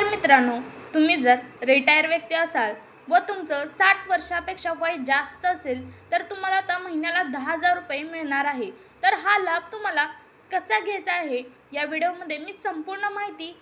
नमस्कार मित्रांनो, तुम्ही जर रिटायर व्यक्ती असाल व तुमचं 60 वर्षापेक्षा वय जास्त असेल तर तुम्हाला आता महिन्याला 10,000 रुपये मिळणार आहे। तर हा लाभ तुम्हाला कसा घ्यायचा आहे या व्हिडिओमध्ये मी संपूर्ण माहिती,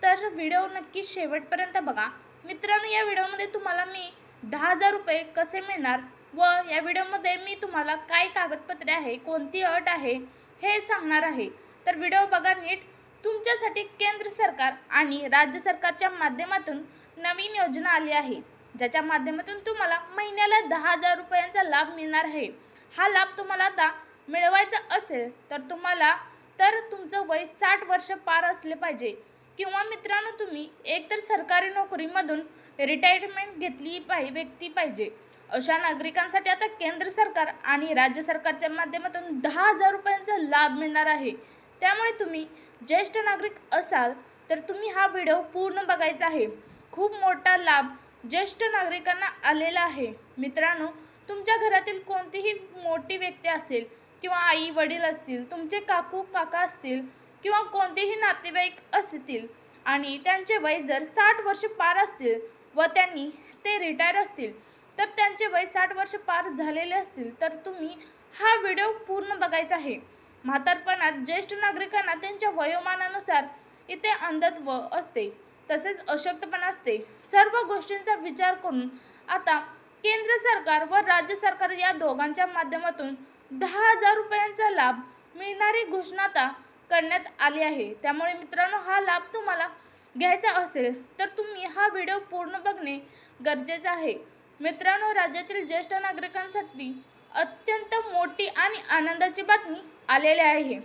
तर व्हिडिओ नक्की शेवटपर्यंत बघा। मित्रांनो, या व्हिडिओमध्ये तुम्हाला मी 10,000 रुपये कसे मिळणार व या व्हिडिओमध्ये मी तुम्हाला काय कागदपत्रे आहे, कोणती अट आहे हे सांगणार आहे। तर व्हिडिओ बघा नीट। तुमच्यासाठी केंद्र सरकार आणि राज्य सरकारच्या माध्यमातून नवीन योजना आली आहे, ज्याच्या माध्यमातून तुम्हाला महिन्याला 10,000 रुपयांचा लाभ मिळणार आहे। हा लाभ तुम्हाला आता मिळवायचा असेल तर तुमचं वय 60 वर्ष पार असले पाहिजे किंवा मित्रांनो तुम्ही एकतर सरकारी नोकरीमधून रिटायरमेंट घेतली व्यक्ती पाहिजे। अशा नागरिकांसाठी आता केंद्र सरकार आणि राज्य सरकारच्या माध्यमातून 10,000 रुपयांचा लाभ मिळणार आहे। त्यामुळे तुम्ही ज्येष्ठ नागरिक असाल तर तुम्ही हा व्हिडिओ पूर्ण बघायचा आहे। खूप मोठा लाभ ज्येष्ठ नागरिकांना आलेला आहे। मित्रांनो, तुमच्या घरातील कोणतीही मोठी व्यक्ती असेल किंवा आई वडील असतील, तुमचे काकू काका असतील किंवा कोणतेही नातेवाईक असतील आणि त्यांचे वय जर 60 वर्ष पार असतील व ते रिटायर असतील, तर त्यांचे वय 60 वर्ष पार झालेले असतील तर तुम्ही हा व्हिडिओ पूर्ण बघायचा आहे। म्हातारपणात ज्येष्ठ नागरिकांना त्यांच्या वयोमानानुसार इथे अंधत्व असते, तसेच अशक्तपणा असते। सर्व गोष्टींचा विचार करून आता केंद्र सरकार व राज्य सरकार या दोघांच्या माध्यमातून 10,000 रुपयांचा लाभ मिळणारी घोषणा आता करण्यात आली आहे। त्यामुळे मित्रांनो, हा लाभ तुम्हाला घ्यायचा असेल तर तुम्ही हा व्हिडिओ पूर्ण बघणे गरजेचे आहे। मित्रांनो, राज्यातील ज्येष्ठ नागरिकांसाठी अत्यंत मोठी आणि आनंदाची बातमी आलेली आहे।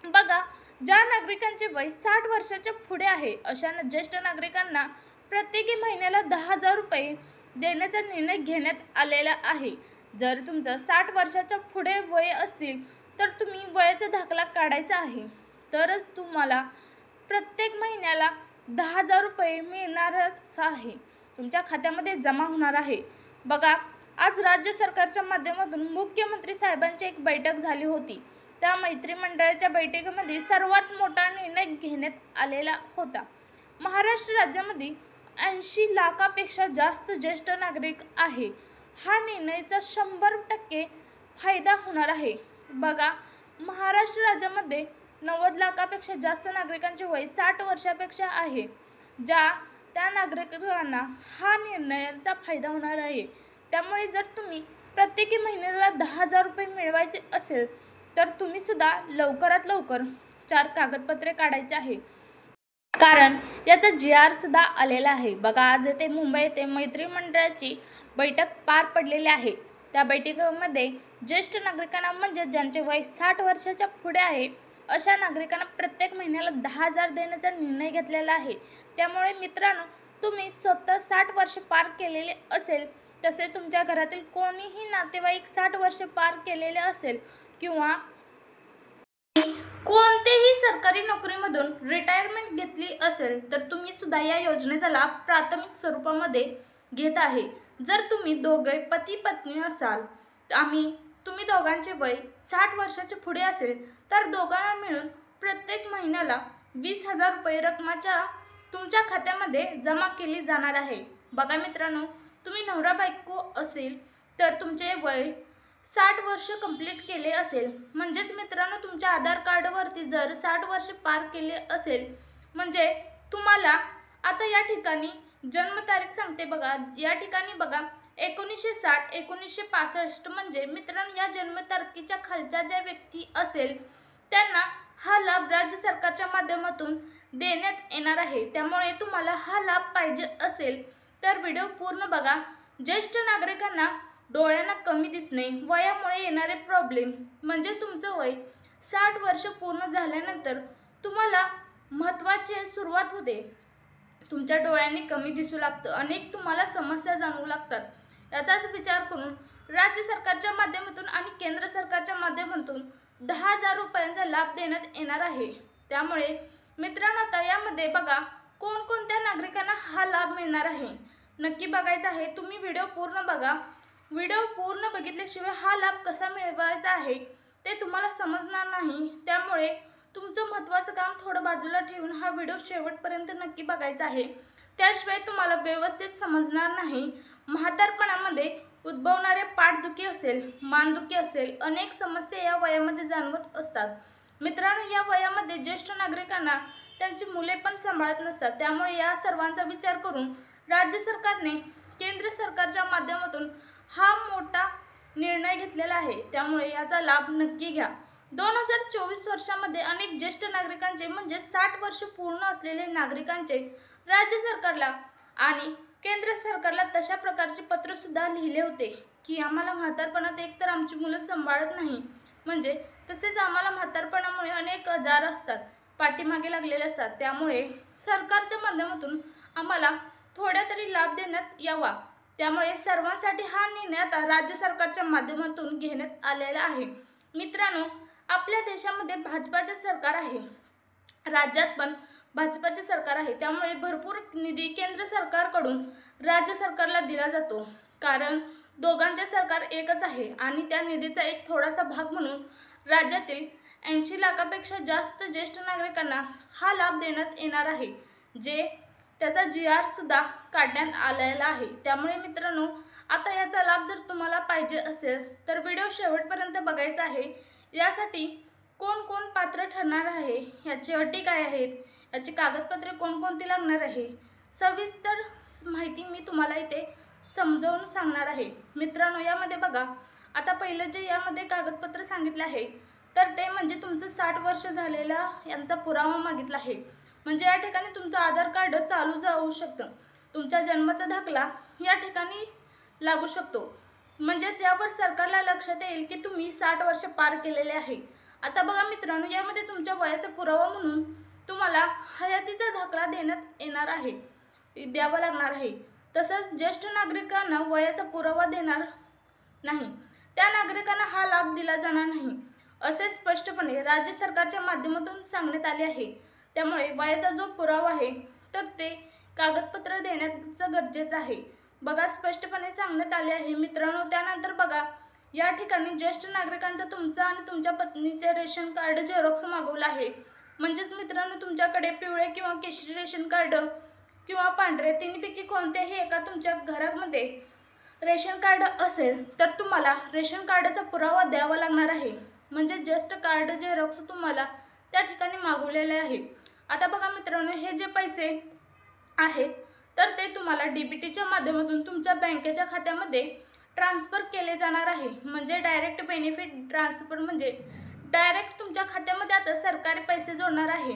बघा, ज्या नागरिकांचे वय 60 वर्षाच्या पुढे आहे अशा ज्येष्ठ नागरिकांना प्रत्येकी महिन्याला 10,000 रुपये देण्याचा निर्णय घेण्यात आलेला आहे। जर तुमचं 60 वर्षाच्या पुढे वय असेल तर तुम्ही वयाचा दाखला काढायचा आहे, तरच तुम्हाला प्रत्येक महिन्याला 10,000 रुपये मिळणारच आहे, तुमच्या खात्यामध्ये जमा होणार आहे। बघा, आज राज्य सरकारच्या माध्यमातून मुख्यमंत्री साहेबांची एक बैठक झाली होती। त्या मंत्रिमंडळाच्या बैठकीमध्ये सर्वात मोठा निर्णय घेण्यात आलेला होता। महाराष्ट्र राज्यामध्ये 80 लाखापेक्षा जास्त ज्येष्ठ नागरिक आहे। हा निर्णयाचा 100% फायदा होणार आहे। बघा, महाराष्ट्र राज्यामध्ये 90 लाखापेक्षा जास्त नागरिकांचे वय 60 वर्षापेक्षा आहे, त्या नागरिकांना हा निर्णयाचा फायदा होणार आहे। त्यामुळे जर तुम्ही प्रत्येकी महिन्याला 10,000 रुपये मिळवायचे असेल तर तुम्ही सुद्धा लवकरात लवकर 4 कागदपत्रे काढायचे आहे, कारण याचा GR सुद्धा आलेला आहे। बघा, आज येथे मुंबई येथे मंत्रिमंडळाची बैठक पार पडलेली आहे। त्या बैठकीमध्ये ज्येष्ठ नागरिकांना म्हणजे ज्यांचे वय 60 वर्षाच्या पुढे आहे अशा नागरिकांना प्रत्येक महिन्याला 10,000 देण्याचा निर्णय घेतलेला आहे। त्यामुळे मित्रांनो, तुम्ही स्वतः 60 वर्ष पार केलेले असेल, तसे तुमच्या घरातील कोणीही नातेवाईक 60 वर्ष पार केलेले असेल किंवा कोणतेही सरकारी नोकरीमधून रिटायरमेंट घेतली असेल तर तुम्ही सुद्धा या योजनेचा लाभ प्राथमिक स्वरूपामध्ये घेत आहे। जर तुम्ही दोघे पती पत्नी असाल तुम्ही दोघांचे वय 60 वर्षाच्या पुढे असेल तर दोघांना मिळून प्रत्येक महिन्याला 20,000 रुपये रकमाच्या तुमच्या खात्यामध्ये जमा केली जाणार आहे। बघा मित्रांनो, तुम्ही नवरा बायको असेल तर तुमचे वय 60 वर्ष कंप्लीट केले असेल, म्हणजेच मित्रांनो तुमच्या आधार कार्डवरती जर 60 वर्ष पार केले असेल म्हणजे तुम्हाला आता या ठिकाणी जन्मतारीख सांगते। बघा, या ठिकाणी बघा 1960 1965 म्हणजे मित्रांनो या जन्मतारखेच्या खालच्या ज्या व्यक्ती असेल त्यांना हा लाभ राज्य सरकारच्या माध्यमातून देण्यात येणार आहे। त्यामुळे तुम्हाला हा लाभ पाहिजे असेल तर व्हिडिओ पूर्ण बघा। ज्येष्ठ नागरिकांना डोळ्यांना कमी दिसणे, वयामुळे येणारे प्रॉब्लेम म्हणजे तुमचं वय 60 वर्ष पूर्ण झाल्यानंतर तुम्हाला महत्त्वाची सुरुवात होते, तुमच्या डोळ्यांनी कमी दिसू लागतं, अनेक तुम्हाला समस्या जाणवू लागतात। याचाच विचार करून राज्य सरकारच्या माध्यमातून आणि केंद्र सरकारच्या माध्यमातून 10,000 रुपयांचा लाभ देण्यात येणार आहे। त्यामुळे मित्रांनो, आता यामध्ये बघा कोणकोणत्या नागरिकांना हा लाभ मिळणार आहे नक्की बघायचा आहे। तुम्ही व्हिडिओ पूर्ण बघा। व्हिडिओ पूर्ण बघितल्याशिवाय हा लाभ कसा मिळवायचा आहे ते तुम्हाला समजणार नाही। त्यामुळे तुमचं महत्त्वाचं काम थोडं बाजूला ठेवून हा व्हिडिओ शेवटपर्यंत नक्की बघायचा आहे. त्याशिवाय तुम्हाला व्यवस्थित समजणार नाही. म्हातारपणामध्ये उद्भवणारे पाठदुखी असेल, मानदुखी असेल, अनेक समस्या या वयामध्ये जाणवत असतात. मित्रांनो, या वयामध्ये ज्येष्ठ नागरिकांना त्यांची मुले पण सांभाळत नसतात. त्यामुळे या सर्वांचा विचार करून राज्य सरकारने केंद्र सरकारच्या माध्यमातून हा मोठा निर्णय घेतलेला आहे. त्यामुळे याचा लाभ नक्की घ्या. 2024 वर्षामध्ये अनेक ज्येष्ठ नागरिकांचे म्हणजे 60 वर्ष पूर्ण असलेले नागरिकांचे राज्य सरकारला आणि केंद्र सरकारला तशा प्रकारचे पत्रसुद्धा लिहिले होते की आम्हाला म्हातारपणात एकतर आमची मुलं सांभाळत नाही, म्हणजे तसेच आम्हाला म्हातारपणामुळे अनेक आजार असतात, पाठीमागे लागलेले असतात. त्यामुळे सरकारच्या माध्यमातून आम्हाला थोड्या तरी लाभ देण्यात यावा. त्यामुळे सर्वांसाठी हा निर्णय आता राज्य सरकारच्या माध्यमातून घेण्यात आलेला आहे. मित्रांनो, आपल्या देशामध्ये भाजपाचे सरकार आहे, राज्यात पण भाजपाचे सरकार आहे. त्यामुळे भरपूर निधी केंद्र सरकारकडून राज्य सरकारला दिला जातो, कारण दोघांचे सरकार एकच आहे आणि त्या निधीचा एक थोडासा भाग म्हणून राज्यातील 80 लाखापेक्षा जास्त ज्येष्ठ नागरिकांना हा लाभ देण्यात येणार आहे, जे त्याचा GR सुद्धा काढण्यात आलेला आहे. त्यामुळे मित्रांनो, आता याचा लाभ जर तुम्हाला पाहिजे असेल तर व्हिडिओ शेवटपर्यंत बघायचा आहे. यासाठी कोण कोण पात्र ठरणार आहे, याची अटी काय आहेत, याची कागदपत्रे कोणकोणती लागणार आहे, सविस्तर माहिती मी तुम्हाला इथे समजावून सांगणार आहे. मित्रांनो, यामध्ये बघा, आता पहिलं जे यामध्ये कागदपत्र सांगितलं आहे तर ते म्हणजे तुमचं 60 वर्ष झालेला यांचा पुरावा मागितला आहे. म्हणजे या ठिकाणी तुमचं आधार कार्ड चालू जाऊ शकतं, तुमच्या जन्माचा दाखला या ठिकाणी लागू शकतो. म्हणजेच यावर सरकारला लक्षात येईल की तुम्ही 60 वर्ष पार केलेले आहे. आता बघा मित्रांनो, यामध्ये तुमच्या वयाचा पुरावा म्हणून तुम्हाला हयातीचा दाखला देण्यात येणार आहे, द्यावा लागणार आहे. तसंच ज्येष्ठ नागरिकांना वयाचा पुरावा देणार नाही, त्या नागरिकांना हा लाभ दिला जाणार नाही, असे स्पष्टपणे राज्य सरकारच्या माध्यमातून सांगण्यात आले आहे. त्यामुळे वयाचा जो पुरावा आहे तर ते कागदपत्र देण्याचं गरजेचं आहे. बघा, स्पष्टपणे सांगण्यात आले आहे. मित्रांनो, त्यानंतर बघा, या ठिकाणी ज्येष्ठ नागरिकांचा तुमचा आणि तुमच्या पत्नीचे रेशन कार्ड झेरॉक्स मागवलं आहे. म्हणजेच मित्रांनो, तुमच्याकडे पिवळे किंवा केशरी रेशन कार्ड किंवा पांढरे तिन्हीपैकी कोणत्याही एका तुमच्या घरामध्ये रेशन कार्ड असेल तर तुम्हाला रेशन कार्डाचा पुरावा द्यावा लागणार आहे. म्हणजे ज्येष्ठ कार्ड झेरॉक्स तुम्हाला त्या ठिकाणी मागवलेले आहे. आता बघा मित्रांनो, हे जे पैसे आहेत तर ते तुम्हाला DBTच्या माध्यमातून तुमच्या बँकेच्या खात्यामध्ये ट्रान्सफर केले जाणार आहे. म्हणजे डायरेक्ट बेनिफिट ट्रान्सफर, म्हणजे डायरेक्ट तुमच्या खात्यामध्ये आता सरकारी पैसे जोडणार आहे.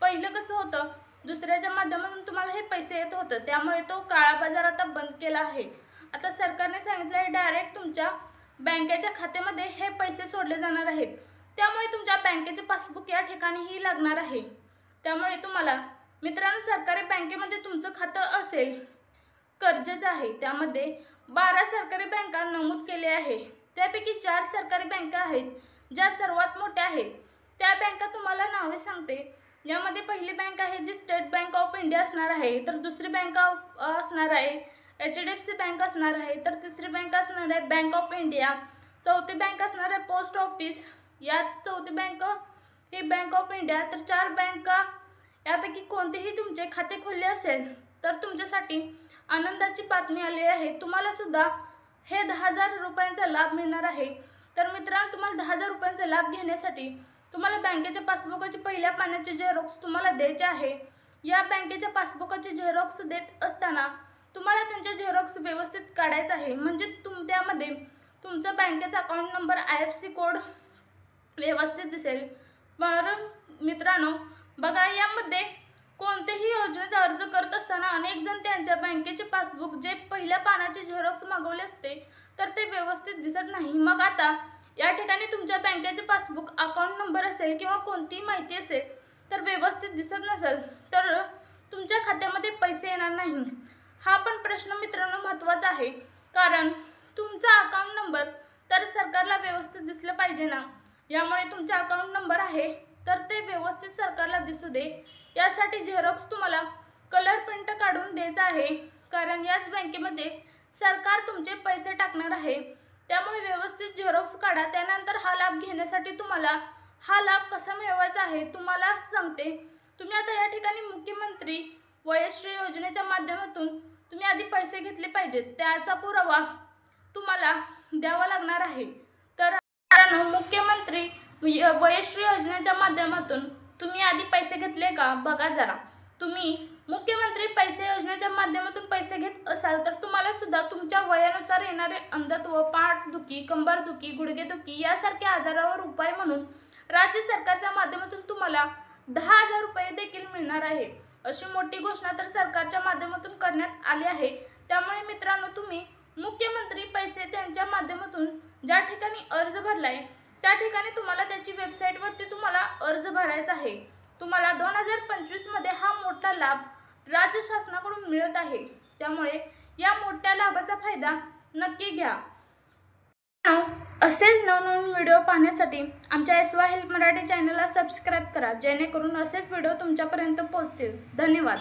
पहिलं कसं होतं, दुसऱ्याच्या माध्यमातून तुम्हाला हे पैसे येत होतं, त्यामुळे तो काळा बाजार आता बंद केला आहे. आता सरकारने सांगितलं आहे डायरेक्ट तुमच्या बँकेच्या खात्यामध्ये हे पैसे सोडले जाणार आहेत. त्यामुळे तुमच्या बँकेचे पासबुक या ठिकाणीही लागणार आहे. त्यामुळे तुम्हाला मित्रांनो, सरकारी बँकेमध्ये तुमचं खातं असेल, गरजेचं आहे. त्यामध्ये 12 सरकारी बँका नमूद केले आहे. त्यापैकी 4 सरकारी बँका आहेत ज्या सर्वात मोठ्या आहेत. त्या बँका तुम्हाला नावे सांगते. यामध्ये पहिली बँक आहे जी स्टेट बँक ऑफ इंडिया असणार आहे, तर दुसरी बँक असणार आहे HDFC बँक असणार आहे, तर तिसरी बँक असणार आहे बँक ऑफ इंडिया, चौथी बँक असणार आहे पोस्ट ऑफिस, यात चौथी bank he bank of India. तर 4 बँका यापैकी कोणतेही तुमचे खाते खोलले असेल तर तुमच्यासाठी आनंदाची बातमी आली आहे. तुम्हाला सुद्धा हे 10,000 रुपयांचा लाभ मिळणार आहे. तर मित्रांनो, तुम्हाला 10,000 रुपयांचा लाभ घेण्यासाठी तुम्हाला बँकेच्या पासबुकाची पहिल्या पानाचे झेरॉक्स तुम्हाला द्यायचे आहे. या बँकेच्या पासबुकाचे झेरॉक्स देत असताना तुम्हाला त्यांचे झेरॉक्स व्यवस्थित काढायचं आहे. म्हणजे त्यामध्ये तुमचा बँकेचा अकाउंट नंबर, IFSC कोड व्यवस्थित दिसेल. बरं मित्रांनो, बघा, यामध्ये कोणत्याही योजनेचा अर्ज करत असताना अनेक जण त्यांच्या बँकेचे पासबुक जे पहिल्या पानाचे झेरॉक्स मागवले असते तर ते व्यवस्थित दिसत नाही. मग आता या ठिकाणी तुमच्या बँकेचे पासबुक, अकाउंट नंबर असेल किंवा कोणतीही माहिती असेल तर व्यवस्थित दिसत नसेल तर तुमच्या खात्यामध्ये पैसे येणार नाही. हा पण प्रश्न मित्रांनो महत्त्वाचा आहे, कारण तुमचा अकाउंट नंबर तर सरकारला व्यवस्थित दिसलं पाहिजे ना. यामुळे तुमचा अकाउंट नंबर आहे तर ते व्यवस्थित सरकारला दिसू दे, यासाठी झेरॉक्स तुम्हाला कलर प्रिंट काढून द्यायचा आहे. कारण याच बँकेमध्ये सरकार तुमचे पैसे टाकणार आहे. त्यामुळे व्यवस्थित झेरॉक्स काढा. त्यानंतर हा लाभ घेण्यासाठी तुम्हाला हा लाभ कसा मिळवायचा आहे तुम्हाला सांगते. तुम्ही आता या ठिकाणी मुख्यमंत्री वयश्री योजनेच्या माध्यमातून तुम्ही आधी पैसे घेतले पाहिजेत, त्याचा पुरावा तुम्हाला द्यावा लागणार आहे. तर मित्रांनो, मुख्यमंत्री वयश्री योजनेच्या माध्यमातून तुम्ही आधी पैसे घेतले का बघा जरा. तुम्ही मुख्यमंत्री पैसे योजनेच्या माध्यमातून पैसे घेत असाल तर तुम्हाला सुद्धा तुमच्या वयानुसार येणारे अंधत्व, पाठदुखी, कंबरदुखी, गुडघेदुखी यासारख्या आजारावर उपाय म्हणून राज्य सरकारच्या माध्यमातून तुम्हाला 10,000 रुपये देखील मिळणार आहे. अशी मोठी घोषणा तर सरकारच्या माध्यमातून करण्यात आली आहे. त्यामुळे मित्रांनो, तुम्ही मुख्यमंत्री पैसे त्यांच्या माध्यमातून ज्या ठिकाणी अर्ज भरलाय त्या ठिकाणी तुम्हाला त्याची वेबसाईटवरती तुम्हाला अर्ज भरायचा आहे. तुम्हाला 2025 मध्ये हा मोठा लाभ राज्य शासनाकडून मिळत आहे. त्यामुळे या मोठ्या लाभाचा फायदा नक्की घ्या. असेच नवनवीन व्हिडिओ पाहण्यासाठी आमच्या SY हेल्प मराठी चॅनलला सबस्क्राईब करा, जेणेकरून असेच व्हिडिओ तुमच्यापर्यंत पोहोचतील. धन्यवाद.